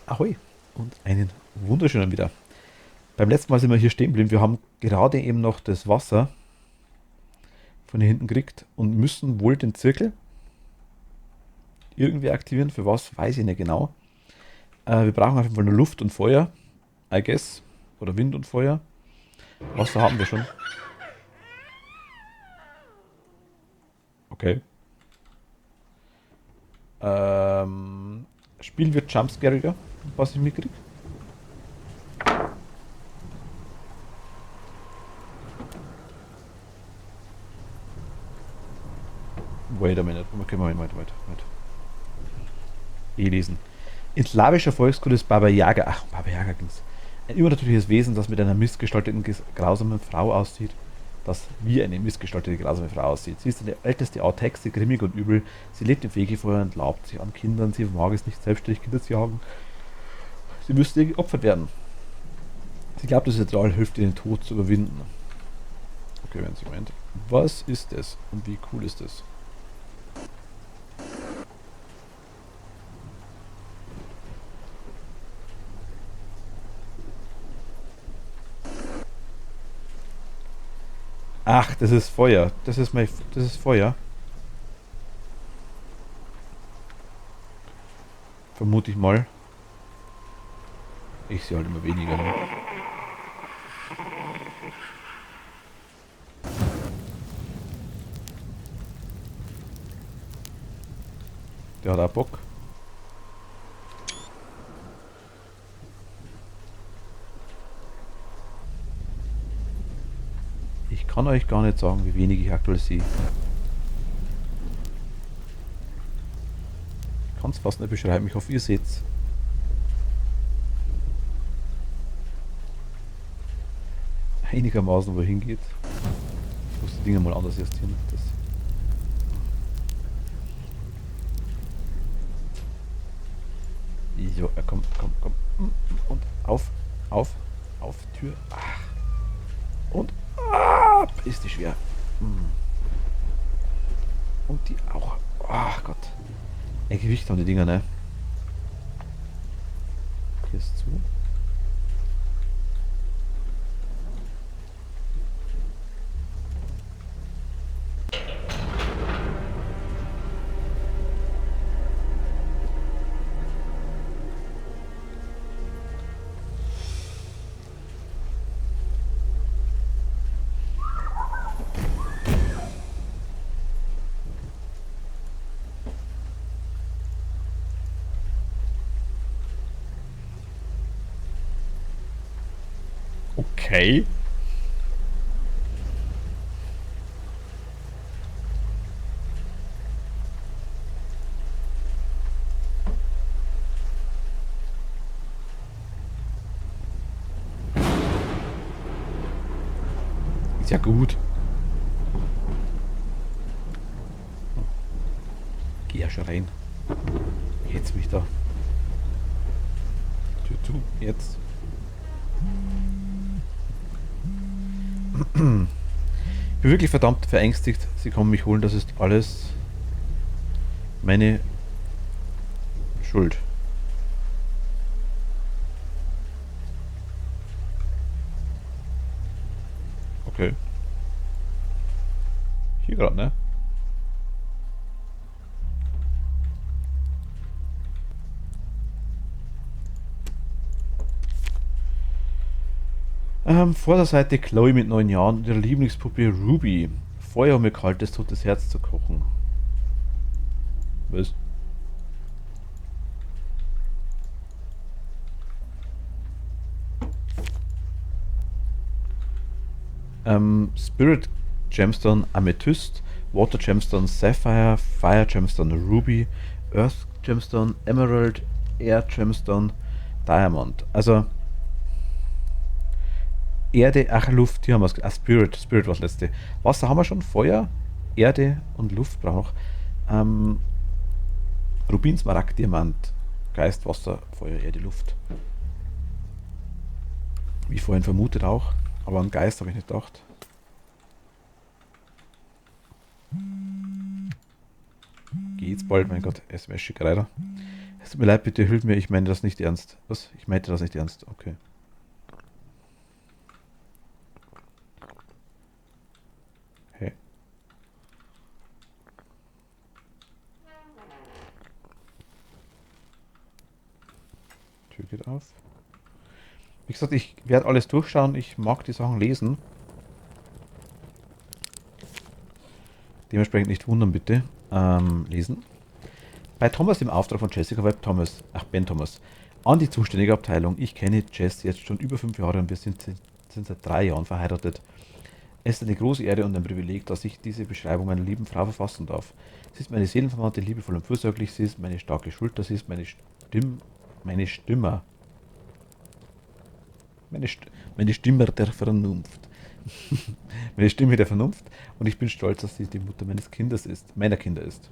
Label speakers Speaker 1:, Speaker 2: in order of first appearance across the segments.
Speaker 1: Ahoi und einen wunderschönen wieder. Beim letzten Mal sind wir hier stehen geblieben. Wir haben gerade eben noch das Wasser von hier hinten gekriegt und müssen wohl den Zirkel irgendwie aktivieren. Für was, weiß ich nicht genau. Wir brauchen auf jeden Fall nur Luft und Feuer, I guess. Oder Wind und Feuer. Wasser haben wir schon. Okay. Spiel wird jumpscariger, was ich mitkriege. Wait a minute. Okay, Moment. E-Lesen. In slawischer Volkskunde ist Baba Yaga, Baba Yaga ging's, ein übernatürliches Wesen, das mit einer missgestalteten, grausamen Frau aussieht. Das wie eine missgestaltete, grausame Frau aussieht. Sie ist eine älteste Authexe, grimmig und übel. Sie lebt im Fegefeuer und laubt sich an Kindern. Sie mag es nicht, selbstständig Kinder zu jagen. Sie müsste geopfert werden. Sie glaubt, das Ritual hilft ihr, den Tod zu überwinden. Okay, wenn Sie meint. Was ist es und wie cool ist es? Ach, das ist Feuer. Das ist Feuer. Vermute ich mal. Ich sehe halt immer weniger. Ne? Der hat auch Bock. Ich kann euch gar nicht sagen, wie wenig ich aktuell sehe. Ich kann es fast nicht beschreiben. Ich hoffe, ihr seht es. Einigermaßen, wo er hingeht. Ich muss die Dinger mal anders justieren. Das jo, komm. Und auf, Tür. Ach. Und ab. Ist die schwer. Und die auch. Ach Gott. Ein Gewicht haben die Dinger, ne? Hier ist zu. Okay. Ist ja gut. Geh ja schon rein. Jetzt mich da. Tür zu. Jetzt. Ich bin wirklich verdammt verängstigt. Sie kommen mich holen. Das ist alles meine Schuld. Okay. Hier gerade, ne? Vorderseite Chloe mit 9 Jahren und ihre Lieblingspuppe Ruby. Feuer, um ihr kaltes, totes Herz zu kochen. Was? Spirit Gemstone Amethyst, Water Gemstone Sapphire, Fire Gemstone Ruby, Earth Gemstone Emerald, Air Gemstone Diamond. Also Erde, ach Luft, hier haben wir es. Ah, Spirit war das letzte. Wasser haben wir schon, Feuer, Erde und Luft brauchen wir noch. Ähm, Rubin, Smaragd, Diamant, Geist, Wasser, Feuer, Erde, Luft. Wie vorhin vermutet auch, aber an Geist habe ich nicht gedacht. Geht's bald, mein Gott, SMS-Schickerei da. Es tut mir leid, bitte hilf mir, ich meine das nicht ernst. Was? Ich meinte das nicht ernst. Okay. Hey, Tür geht auf. Wie gesagt, ich werde alles durchschauen. Ich mag die Sachen lesen. Dementsprechend nicht wundern, bitte. Lesen. Bei Thomas im Auftrag von Jessica Webb Thomas, Ben Thomas, an die zuständige Abteilung. Ich kenne Jess jetzt schon über 5 Jahre und wir sind seit 3 Jahren verheiratet. Es ist eine große Ehre und ein Privileg, dass ich diese Beschreibung meiner lieben Frau verfassen darf. Sie ist meine Seelenverwandte, liebevoll und fürsorglich. Sie ist meine starke Schulter. Sie ist meine Stimme, meine Stimme der Vernunft. Meine Stimme der Vernunft. Und ich bin stolz, dass sie die Mutter meiner Kinder ist.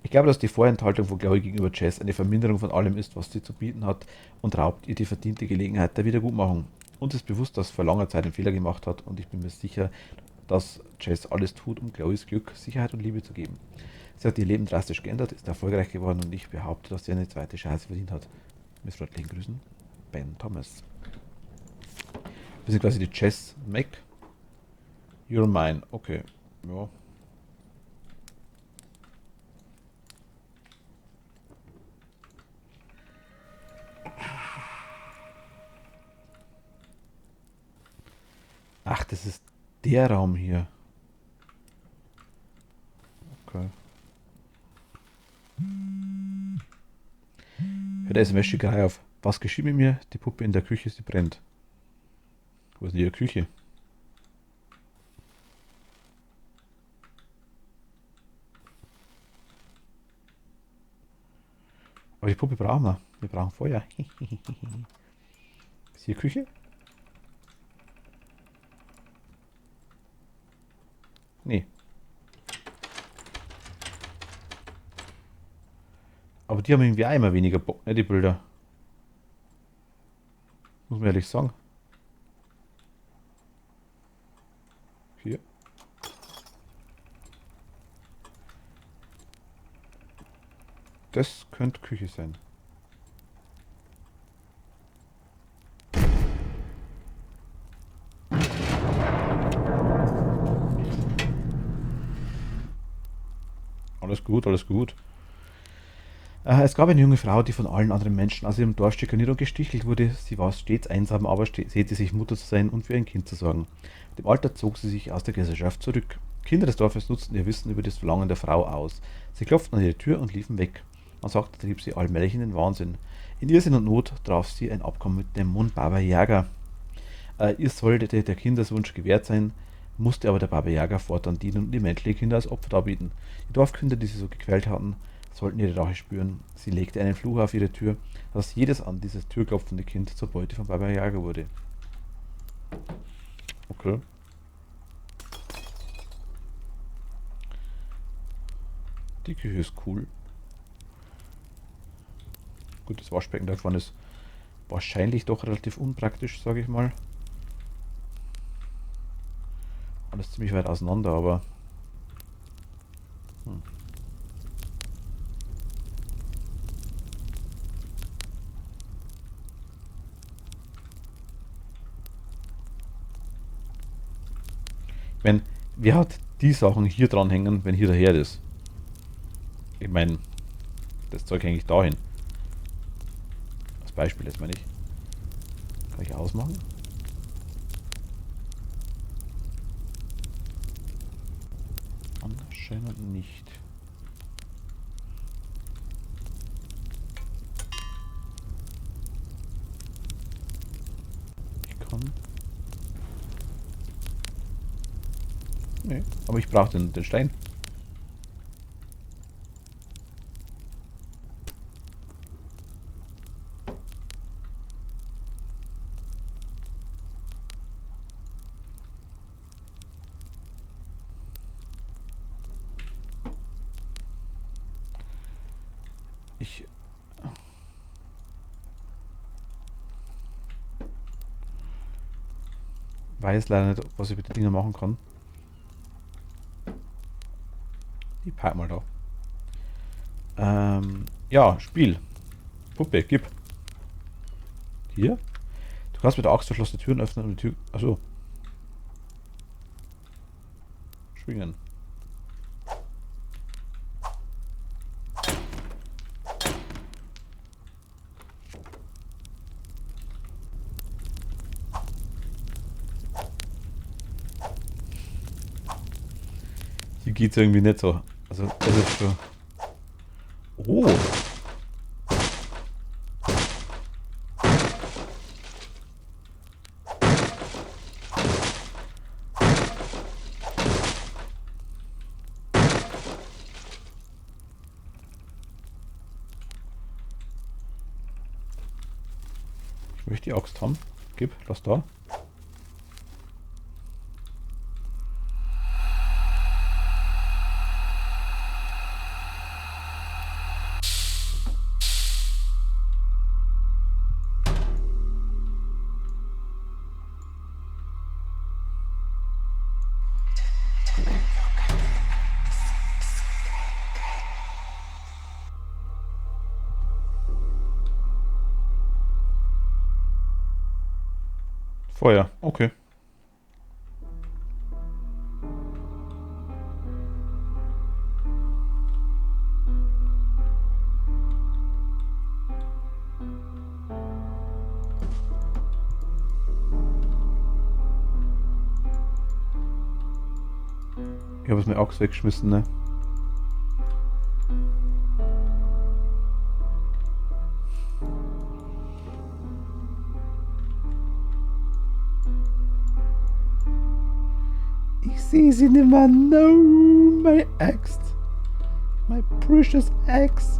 Speaker 1: Ich glaube, dass die Vorenthaltung von Chloe gegenüber Jess eine Verminderung von allem ist, was sie zu bieten hat und raubt ihr die verdiente Gelegenheit der Wiedergutmachung. Uns ist bewusst, dass sie vor langer Zeit einen Fehler gemacht hat und ich bin mir sicher, dass Jess alles tut, um Chloes Glück, Sicherheit und Liebe zu geben. Sie hat ihr Leben drastisch geändert, ist erfolgreich geworden und ich behaupte, dass sie eine zweite Chance verdient hat. Mit freundlichen Grüßen, Ben Thomas. Wir sind quasi die Jess Mac. You're mine. Okay. Ja. Ach, das ist der Raum hier. Okay. Hört der SMS-Schickerei auf. Was geschieht mit mir? Die Puppe in der Küche, sie brennt. Wo ist denn ihre Küche? Aber die Puppe brauchen wir. Wir brauchen Feuer. Ist hier Küche? Nee. Aber die haben irgendwie auch immer weniger Bock, ne, die Bilder. Muss man ehrlich sagen. Hier. Das könnte Küche sein. Alles gut, alles gut. Es gab eine junge Frau, die von allen anderen Menschen aus ihrem Dorf schikaniert und gestichelt wurde. Sie war stets einsam, aber sehnte sich Mutter zu sein und für ein Kind zu sorgen. Mit dem Alter zog sie sich aus der Gesellschaft zurück. Kinder des Dorfes nutzten ihr Wissen über das Verlangen der Frau aus. Sie klopften an ihre Tür und liefen weg. Man sagte, trieb sie allmählich in den Wahnsinn. In Irrsinn und Not traf sie ein Abkommen mit dem Mond Baba Yaga. Ihr sollte der Kindeswunsch gewährt sein, musste aber der Baba Yaga fortan dienen und die menschliche Kinder als Opfer darbieten. Die Dorfkinder, die sie so gequält hatten, sollten ihre Rache spüren. Sie legte einen Fluch auf ihre Tür, dass jedes an dieses Tür klopfende Kind zur Beute von Baba Yaga wurde. Okay. Die Küche ist cool. Gut, das Waschbecken davon ist wahrscheinlich doch relativ unpraktisch, sage ich mal. Alles ziemlich weit auseinander, aber... Ich meine, wer hat die Sachen hier dranhängen, wenn hier der Herd ist? Ich meine, das Zeug hänge ich dahin. Als Beispiel jetzt meine ich. Kann ich ausmachen? Anscheinend nicht. Ich kann... Nee, aber ich brauche den Stein. Ich... weiß leider nicht, was ich mit den Dingen machen kann. Ich park mal da. Ja, Spiel. Puppe, gib. Hier? Du kannst mit der Axt verschlossene Türen öffnen und die Tür... Achso. Schwingen. Hier geht's irgendwie nicht so. Also, das ist schon... Oh! Ich möchte die Axt haben. Gib, lass da. Feuer, okay. Ich habe jetzt meine Axt weggeschmissen, ne? Ich sehe sie nimmer. No, my axe. My precious axe.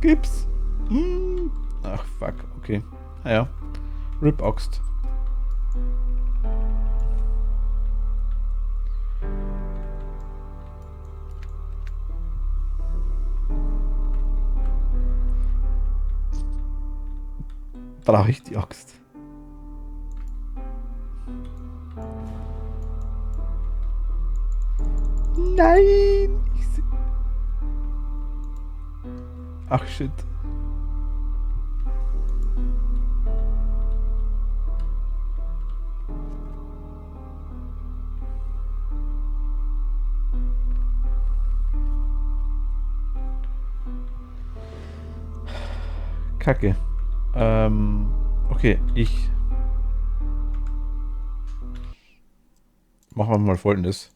Speaker 1: Gib's. Ach, fuck. Okay. Naja. Rip Axt. Brauche ich die Axt? Nein! Ach shit. Kacke. Okay, ich machen wir mal Folgendes.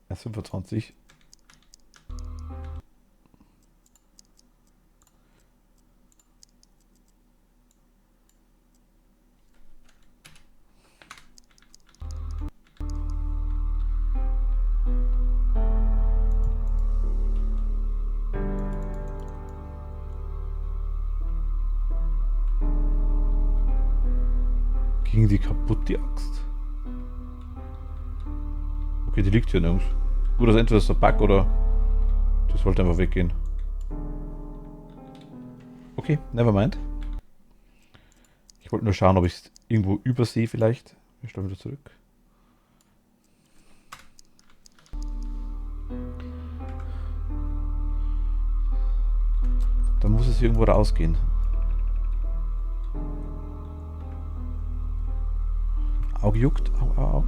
Speaker 1: S25. Ging die kaputt, die Axt? Okay, die liegt hier nirgends. Gut, also entweder ist der Bug oder das wollte einfach weggehen. Okay, nevermind. Ich wollte nur schauen, ob ich es irgendwo übersehe vielleicht. Wir stellen wieder zurück. Dann muss es irgendwo rausgehen. Auge juckt. Au, au, au.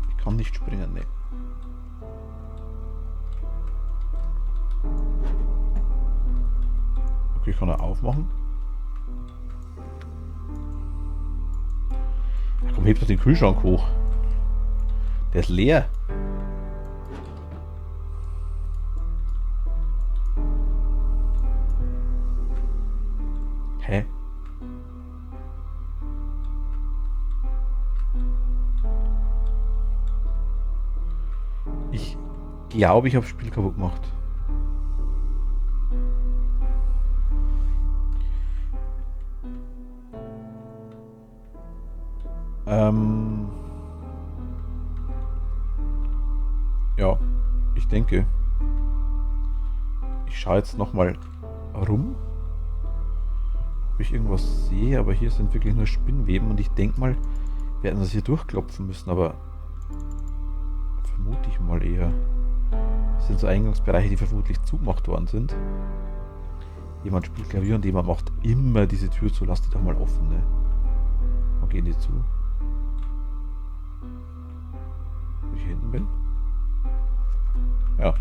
Speaker 1: Ich kann nicht springen, ne. Okay, ich kann er aufmachen. Ja, komm, heb doch den Kühlschrank hoch. Der ist leer. Hä? Ich glaube, ich habe das Spiel kaputt gemacht. Ja, ich denke. Ich schaue jetzt nochmal rum, ob ich irgendwas sehe, aber hier sind wirklich nur Spinnweben und ich denke mal, wir hätten das hier durchklopfen müssen, aber vermute ich mal eher. Das sind so Eingangsbereiche, die vermutlich zugemacht worden sind. Jemand spielt Klavier und jemand macht immer diese Tür zu. Lass die doch mal offen, ne? Wo gehen die zu? Wo ich hier hinten bin? Ja.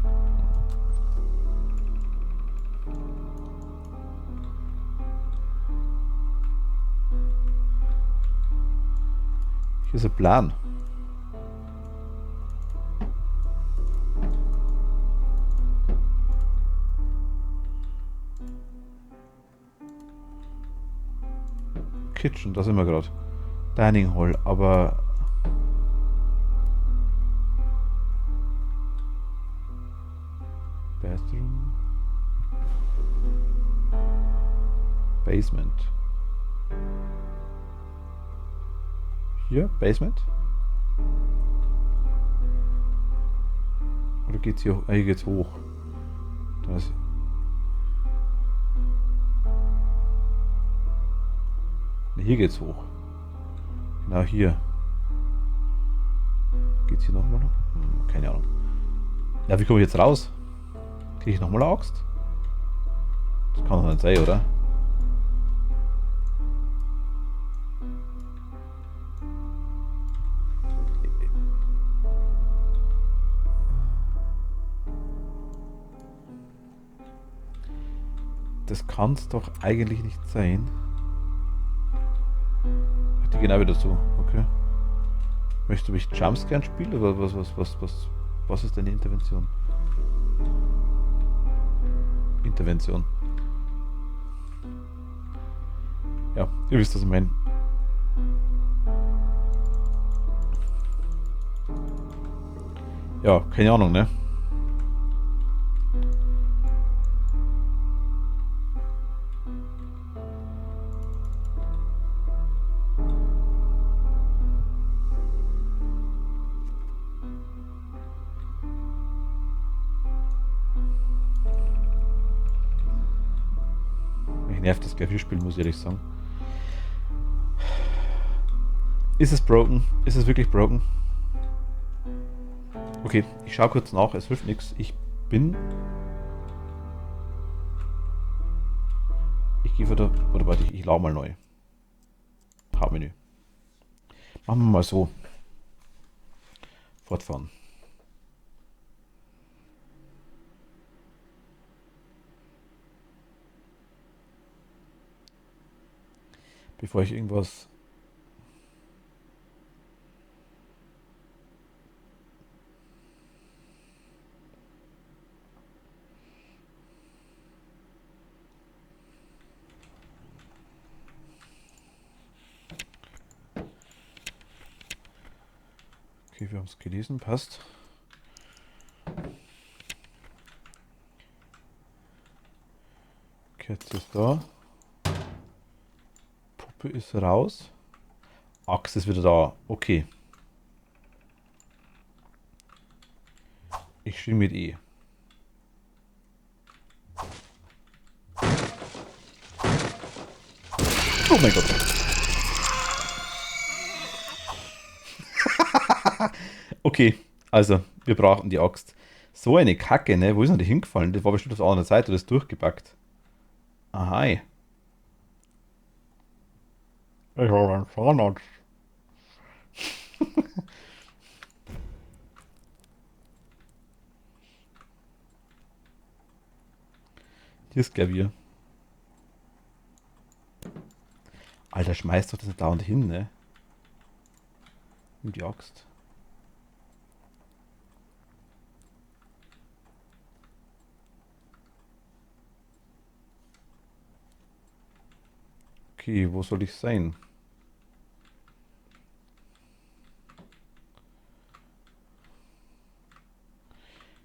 Speaker 1: Hier ist ein Plan. Kitchen, da sind wir gerade. Dining Hall, aber... Bathroom... Basement. Hier, Basement? Oder geht's hier hoch? Hier geht's hoch. Da ist... Ne, hier geht's hoch. Genau hier. Geht's hier nochmal? Keine Ahnung. Ja, wie komme ich jetzt raus? Kriege ich nochmal eine Axt? Das kann doch nicht sein, oder? Das kann es doch eigentlich nicht sein. Die gehen auch wieder zu. Okay. Möchtest du mich Jumpscare spielen oder was ist deine Intervention? Intervention. Ja, ihr wisst, was ich meine. Ja, keine Ahnung, ne? Mich nervt das Klavierspiel, muss ich ehrlich sagen. Ist es broken? Ist es wirklich broken? Okay, ich schaue kurz nach, es hilft nichts. Ich gehe wieder. Oder warte, ich lade mal neu. Hauptmenü. Machen wir mal so. Fortfahren. Bevor ich irgendwas. Okay, wir haben es gelesen, passt. Kerze ist da. Puppe ist raus. Axt ist wieder da. Okay. Ich spiele mit E. Oh mein Gott. Okay, also, wir brauchen die Axt. So eine Kacke, ne? Wo ist denn die hingefallen? Das war bestimmt auf der anderen Seite, das ist durchgepackt. Aha. Ich habe einen Zahnarzt. Hier ist Klavier. Alter, schmeiß doch das nicht dauernd hin, ne? Nimm die Axt. Okay, wo soll ich sein?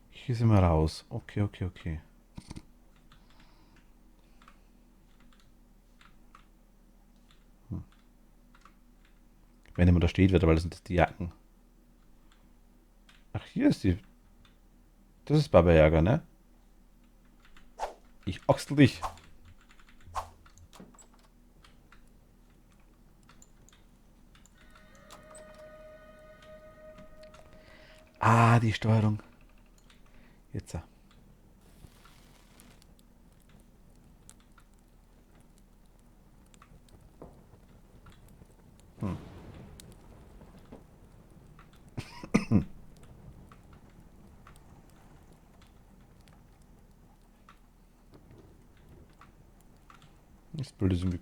Speaker 1: Hier sind wir raus. Okay, okay, okay. Wenn jemand da steht, wird, weil das sind die Jacken. Ach, hier ist die. Das ist Baba Yaga, ne? Ich ochsel dich. Ah, die Steuerung. Jetzt. Das Bild ist irgendwie.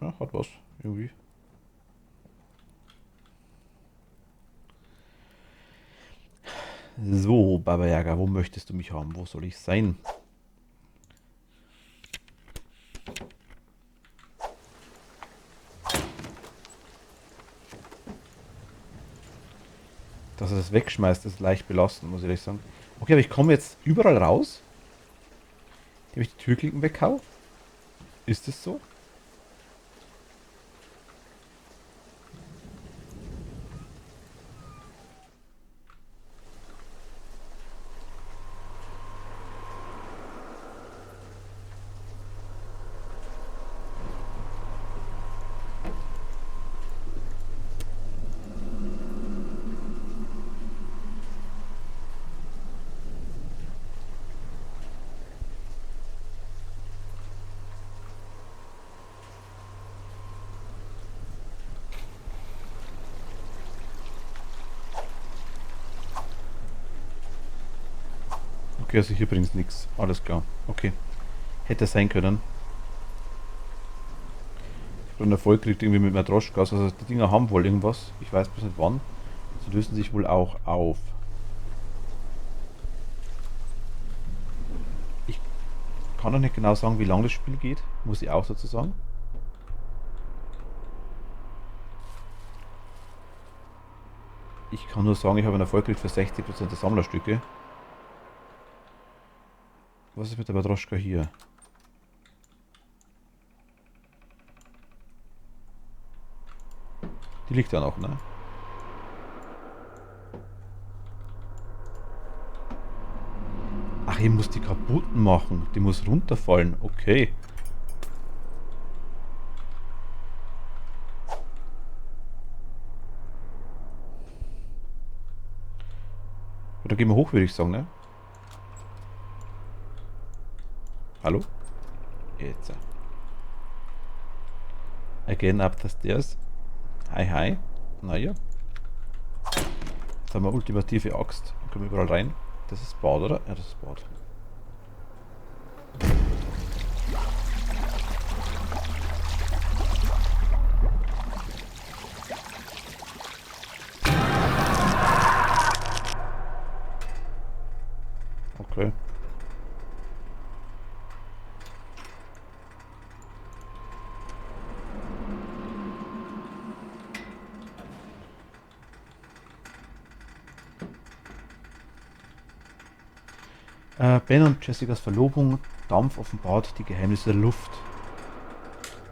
Speaker 1: Ja, hat was. Irgendwie. So, Baba Yaga, wo möchtest du mich haben? Wo soll ich sein? Dass er das wegschmeißt, ist leicht belastend, muss ich ehrlich sagen. Okay, aber ich komme jetzt überall raus, indem ich die Türklinken weghau. Ist es so? Okay, also hier bringt nichts. Alles klar. Okay. Hätte sein können. Und Erfolg kriegt irgendwie mit Matroschkas. Also die Dinger haben wohl irgendwas. Ich weiß bloß nicht wann. Sie lösen sich wohl auch auf. Ich kann noch nicht genau sagen, wie lange das Spiel geht. Muss ich auch dazu sagen. Ich kann nur sagen, ich habe einen Erfolg gekriegt für 60% der Sammlerstücke. Was ist mit der Matroschka hier? Die liegt da noch, ne? Ach, ich muss die kaputt machen. Die muss runterfallen. Okay. Oder gehen wir hoch, würde ich sagen, ne? Hallo? Jetzt. Again up the stairs. Hi, hi. Naja. Jetzt haben wir ultimative Axt. Da können wir überall rein. Das ist Bad, oder? Ja, das ist Bad. Okay. Ben und Jessicas Verlobung. Dampf offenbart die Geheimnisse der Luft.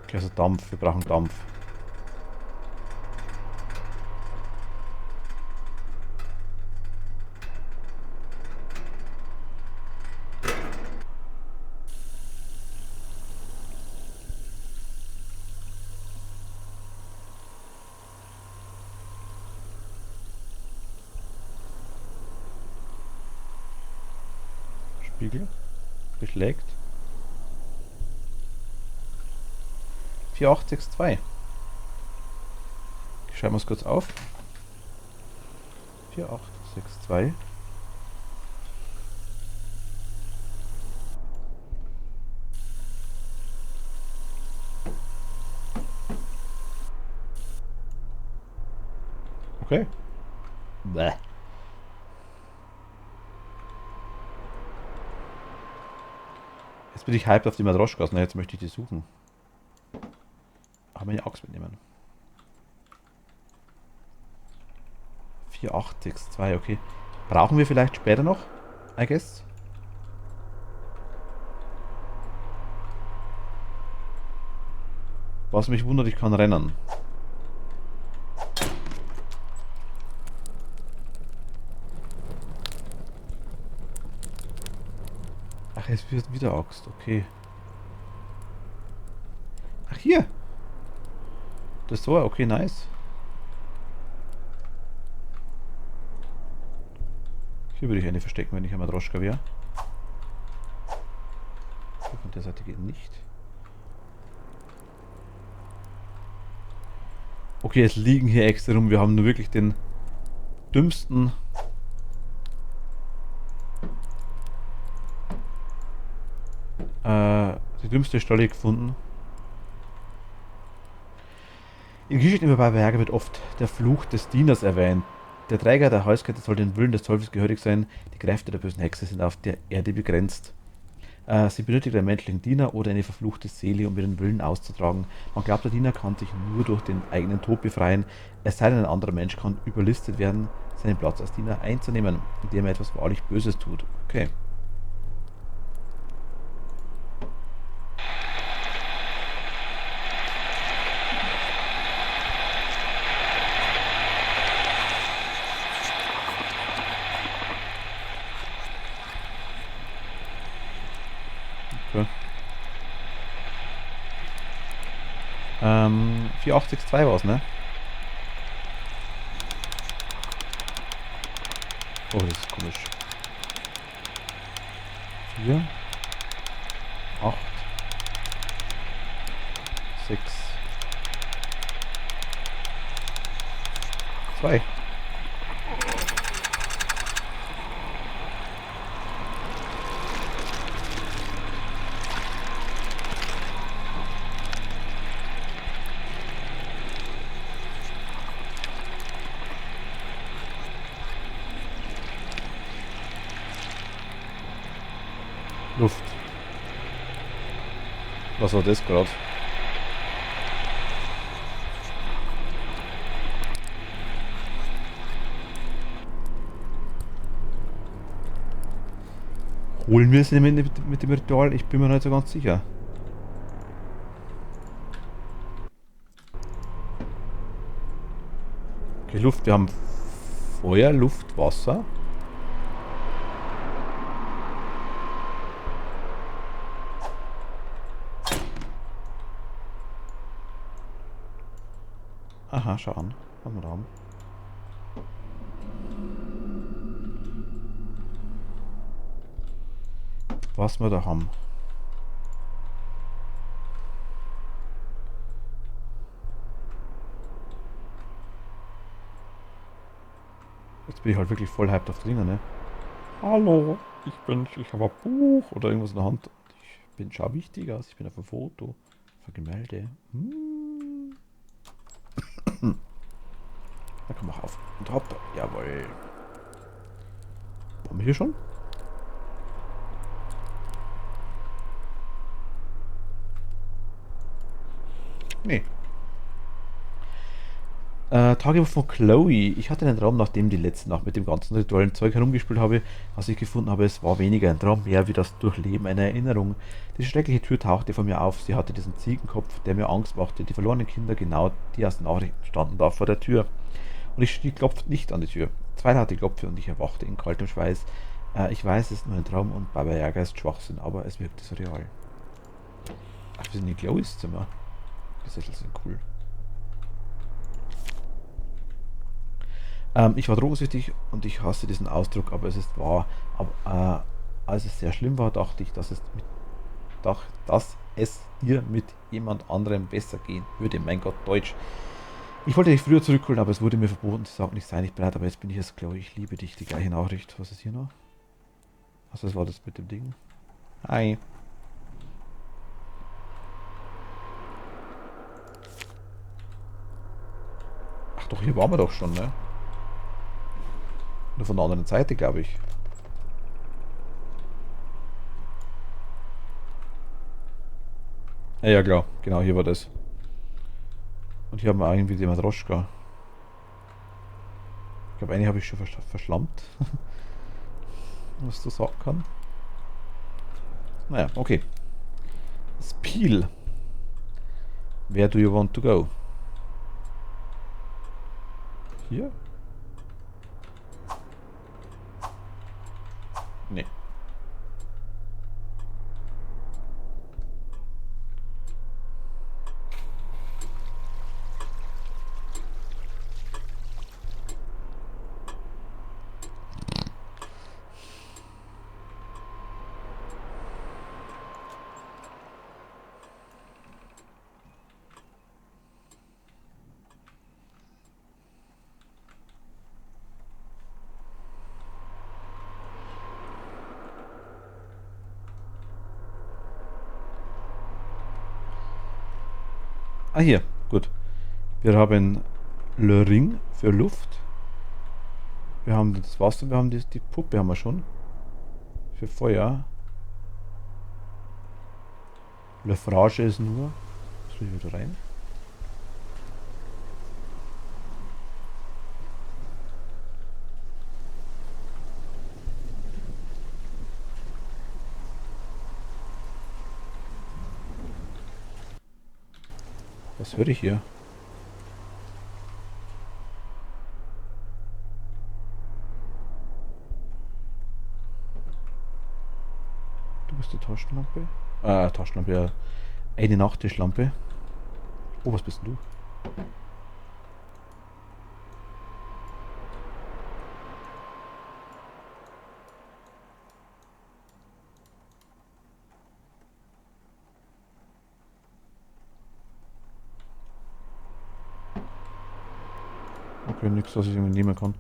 Speaker 1: Okay, also Dampf. Wir brauchen Dampf. Spiegel. Beschlägt. 4862. Ich schreibe es kurz auf. 4862. Okay. Bäh. Jetzt bin ich hyped auf die Matroschkas. Na, jetzt möchte ich die suchen. Aber meine Axt mitnehmen. 4862, okay. Brauchen wir vielleicht später noch? I guess. Was mich wundert, ich kann rennen. Ach, es wird wieder Axt, okay. Ach, hier. Das Tor, okay, nice. Hier würde ich eine verstecken, wenn ich ein Matroschka wäre. Von der Seite geht nicht. Okay, es liegen hier extra rum. Wir haben nur wirklich den dümmsten. Die dümmste Stelle gefunden. In Geschichten über Baba Yaga wird oft der Fluch des Dieners erwähnt. Der Träger der Halskette soll den Willen des Teufels gehörig sein. Die Kräfte der bösen Hexe sind auf der Erde begrenzt. Sie benötigt einen menschlichen Diener oder eine verfluchte Seele, um ihren Willen auszutragen. Man glaubt, der Diener kann sich nur durch den eigenen Tod befreien, es sei denn, ein anderer Mensch kann überlistet werden, seinen Platz als Diener einzunehmen, indem er etwas wahrlich Böses tut. Okay. Okay. 4862 war es, ne? Oh, das ist komisch. 4, 8, 6, 2. Luft. Was war das gerade? Holen wir es mit dem Ritual? Ich bin mir nicht so ganz sicher. Okay, Luft. Wir haben Feuer, Luft, Wasser. Aha, schau an. Was wir da haben. Was wir da haben. Jetzt bin ich halt wirklich voll hyped auf drinnen, ne? Hallo, ich habe ein Buch oder irgendwas in der Hand. Schau wichtig aus, ich bin auf einem Foto, auf einem Gemälde. Da komm auch auf und hopp, jawohl. Waren wir hier schon? Nee. Tagebuch von Chloe. Ich hatte einen Traum, nachdem die letzte Nacht mit dem ganzen rituellen Zeug herumgespielt habe, was ich gefunden habe, es war weniger ein Traum, mehr wie das Durchleben einer Erinnerung. Die schreckliche Tür tauchte vor mir auf. Sie hatte diesen Ziegenkopf, der mir Angst machte. Die verlorenen Kinder, genau die aus Nachrichten, standen da vor der Tür. Und ich klopfte nicht an die Tür. Zwei laute Klopfe und ich erwachte in kaltem Schweiß. Ich weiß, es ist nur ein Traum und Baba Yaga ist Schwachsinn, aber es wirkte so real. Ach, wir sind in Chloes Zimmer. Die Sessel sind cool. Ich war drogensüchtig und ich hasse diesen Ausdruck, aber es ist wahr. Aber als es sehr schlimm war, dachte ich, dass es dir mit jemand anderem besser gehen würde. Mein Gott, Deutsch. Ich wollte dich früher zurückholen, aber es wurde mir verboten. Sie sagten, ich sei nicht bereit, aber jetzt bin ich es, glaube ich. Ich liebe dich. Die gleiche Nachricht. Was ist hier noch? Also, was war das mit dem Ding? Hi. Ach doch, hier waren wir doch schon, ne? Nur von der anderen Seite, glaube ich. Ja, ja, klar. Genau, hier war das. Und hier haben wir irgendwie die Matroschka. Ich glaube, eine habe ich schon verschlammt. Was das sagen kann. Naja, okay. Spiel. Where do you want to go? Hier? Nee. Ah, hier. Gut. Wir haben Le Ring für Luft. Wir haben das Wasser, wir haben die Puppe haben wir schon. Für Feuer. Le Frage ist nur. Was will ich wieder rein? Was höre ich hier? Du bist die Taschenlampe? Taschenlampe, ja. Eine Nachttischlampe. Oh, was bist denn du? Okay, nichts, was ich irgendwie nehmen kann.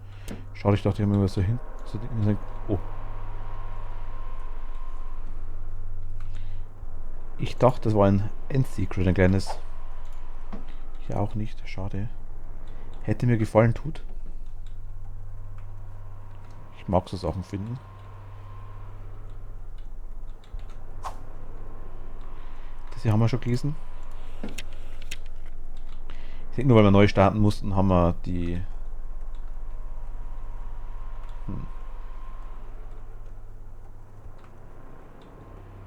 Speaker 1: Schade, ich dachte, ich habe mir was dahin. Oh. Ich dachte, das war ein Endsecret, ein kleines. Hier auch nicht, schade. Hätte mir gefallen, tut. Ich mag so Sachen finden. Das hier haben wir schon gelesen. Ich denke nur, weil wir neu starten mussten, haben wir die.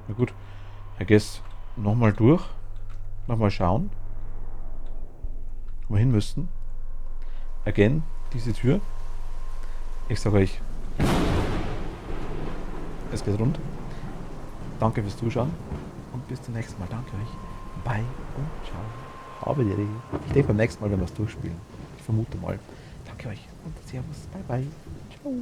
Speaker 1: Na gut. I guess nochmal durch. Nochmal schauen. Wo wir hin müssten. Again, diese Tür. Ich sage euch, es geht rund. Danke fürs Zuschauen und bis zum nächsten Mal. Danke euch. Bye und ciao. Habe die Ehre. Ich denke beim nächsten Mal, wenn wir es durchspielen. Ich vermute mal. Danke euch und Servus. Bye bye. Ciao.